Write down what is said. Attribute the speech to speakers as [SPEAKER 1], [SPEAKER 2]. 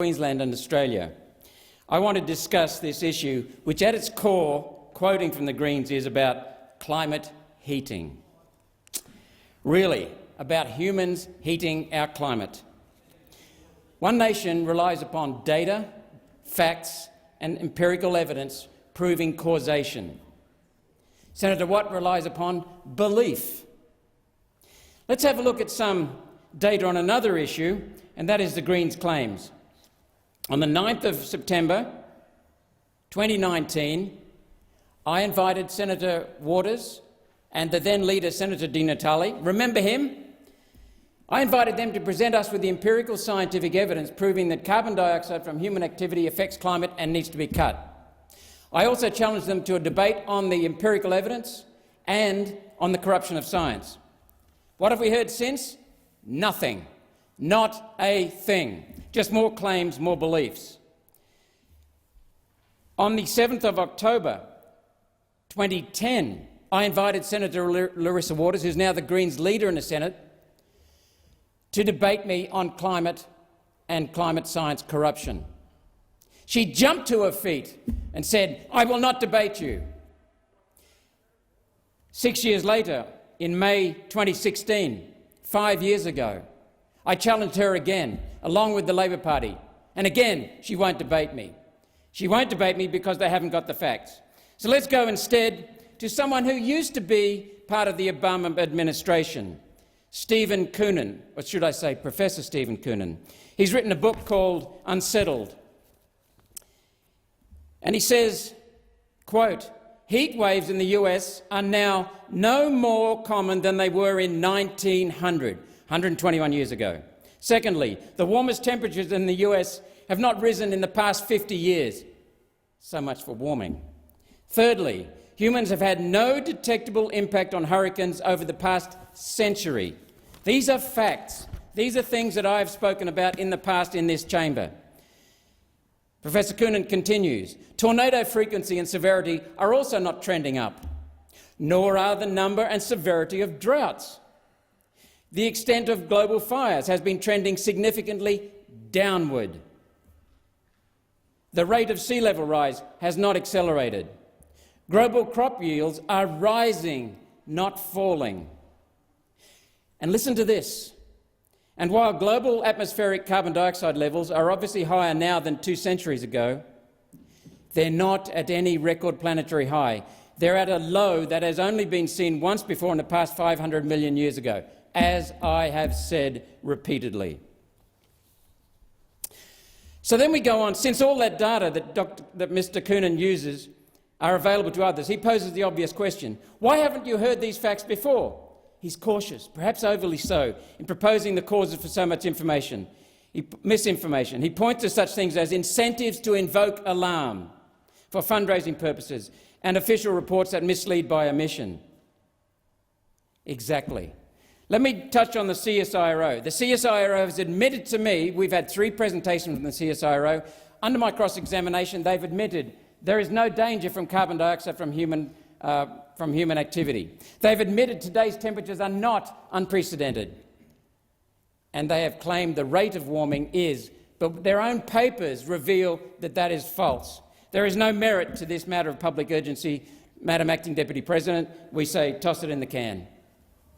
[SPEAKER 1] Queensland and Australia. I want to discuss this issue, which at its core, quoting from the Greens, is about climate heating. Really, about humans heating our climate. One nation relies upon data, facts and empirical evidence proving causation. Senator Watt relies upon belief. Let's have a look at some data on another issue, and that is the Greens' claims. On the 9th of September 2019, I invited Senator Waters and the then leader, Senator Di Natale, remember him? I invited them to present us with the empirical scientific evidence proving that carbon dioxide from human activity affects climate and needs to be cut. I also challenged them to a debate on the empirical evidence and on the corruption of science. What have we heard since? Nothing. Not a thing. Just more claims, more beliefs. On the 7th of October 2010, I invited Senator Larissa Waters, who's now the Greens leader in the Senate, to debate me on climate and climate science corruption. She jumped to her feet and said, "I will not debate you." 6 years later, in May 2016, 5 years ago, I challenged her again, along with the Labor Party, and again she won't debate me. She won't debate me because they haven't got the facts. So let's go instead to someone who used to be part of the Obama administration, Stephen Coonan, or should I say Professor Stephen Coonan. He's written a book called Unsettled. And he says, quote, "Heat waves in the US are now no more common than they were in 1900, 121 years ago. Secondly, the warmest temperatures in the US have not risen in the past 50 years. So much for warming. Thirdly, humans have had no detectable impact on hurricanes over the past century." These are facts. These are things that I have spoken about in the past in this chamber. Professor Coonan continues, "Tornado frequency and severity are also not trending up, nor are the number and severity of droughts. The extent of global fires has been trending significantly downward. The rate of sea level rise has not accelerated. Global crop yields are rising, not falling." And listen to this. "And while global atmospheric carbon dioxide levels are obviously higher now than 2 centuries ago, they're not at any record planetary high. They're at a low that has only been seen once before in the past 500 million years ago, as I have said repeatedly." So then we go on. Since all that data that Mr. Coonan uses are available to others, he poses the obvious question, why haven't you heard these facts before? He's cautious, perhaps overly so, in proposing the causes for so much misinformation. He points to such things as incentives to invoke alarm for fundraising purposes and official reports that mislead by omission. Exactly. Let me touch on the CSIRO. The CSIRO has admitted to me, we've had 3 presentations from the CSIRO, under my cross-examination they've admitted there is no danger from carbon dioxide from human activity. They've admitted today's temperatures are not unprecedented, and they have claimed the rate of warming is, but their own papers reveal that that is false. There is no merit to this matter of public urgency. Madam Acting Deputy President, we say toss it in the can.